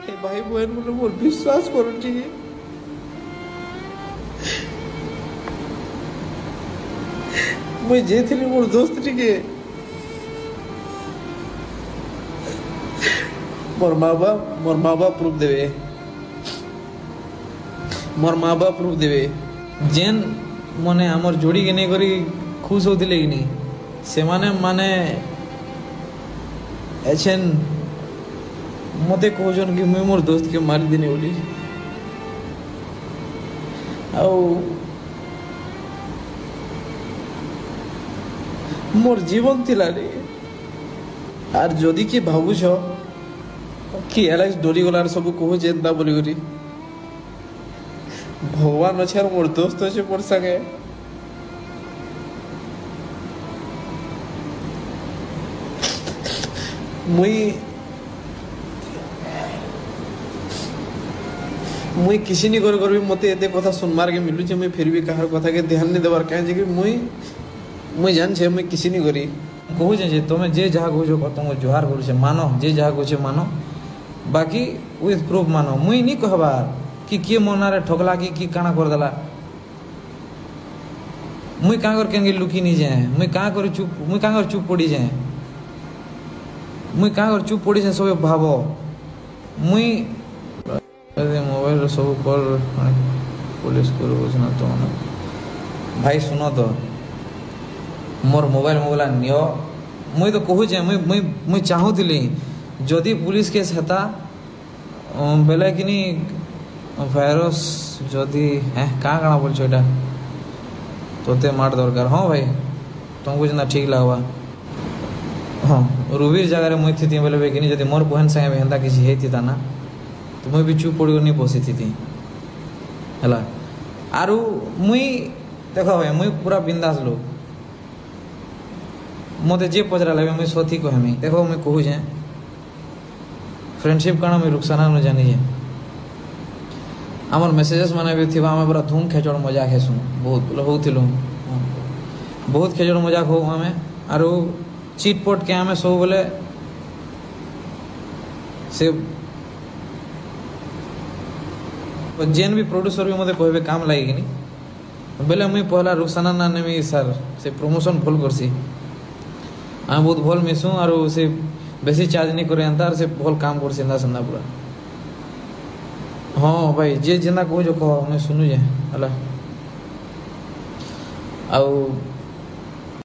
हे भाई बहन बोले मोर विश्वास करो ठीक मुझे जे थी मोर दोस्त टिके मोर माँ बाप प्रूफ देवे मोर माँ बाप प्रूफ देवे जेन मने आमर जोड़ी के नहीं करी खुश होती कि नहीं से माने एछन मते कहजन कि मुई मोर दोस्त के मारी देने बोली आउ मोर जीवन थिला रे आर जदि कि भाबुछ कि एलाइस डरी गलार सब कहो जेंता बोली करी भगवान अच्छे मोर दोस्त अच्छे मोर संगे मुई किसी नहीं कर भी मते एते कथा सुनमार के मिलू मुई फिर भी कहार कथा के ध्यान नहीं देवार कहीं जे मुई जान छे मुई किसी नहीं करी कहू जे तुम जे जहाँ कहूँ तुम जुहार करू मानो जे जहाँ कहू मानो बाकी विथ प्रूफ मानो मुई नहीं कहबार कि किए मनारे ठोकला कि काना कर देला मुई कहाँ कर केंगे लुकी नहीं जाए मुई कहाँ कर चुप पड़ी जाए मुई कहाँ कर चुप पड़ी जाए सब भाव मुई मोबाइल सब कर पुलिस को बुझना तो भाई सुनो तो मोर मोबाइल नियो मुई तो कहू जे मुई चाहूली जदि पुलिस केस हेता बेले कि भाइरस जदि कहाँ कଣା बोल छो तोते मार दरकार हाँ भाई तुमको जितना ठीक लगवा हाँ रूबीर जगह मुई थी बोले कि जब मोर बहन संगे हेन्ता किसी होता ना तो मुई भी चुप पड़ी नहीं बसी थी है आरु मुई देख भाई मुई पूरा बिंदास लोग मत जे पचरा लगे मुई सती कहमी देखो मुई कहू जे फ्रेंडशिप काना मुई रुखसाना न जानी जे आमर मेसेजेस माने भी थी आम पूरा धूम खेचड़ मजाक हेसु बहुत होथिलु बहुत खेचड़ मजाक हो आमे आरु चिटपट के आमे सब बोले से जेन भी प्रोड्यूसर भी मते कहबे काम लागी कि बेले मुई पहला रुखसाना ना नेमी सर से प्रमोशन भल करसी आम बहुत भल मिसू आरु से बेसी चार्ज नहीं करे अंतर से भल काम करसी ना संदा पूरा हाँ भाई जे जेना कहू जो कह मैं सुनू जे हला आउ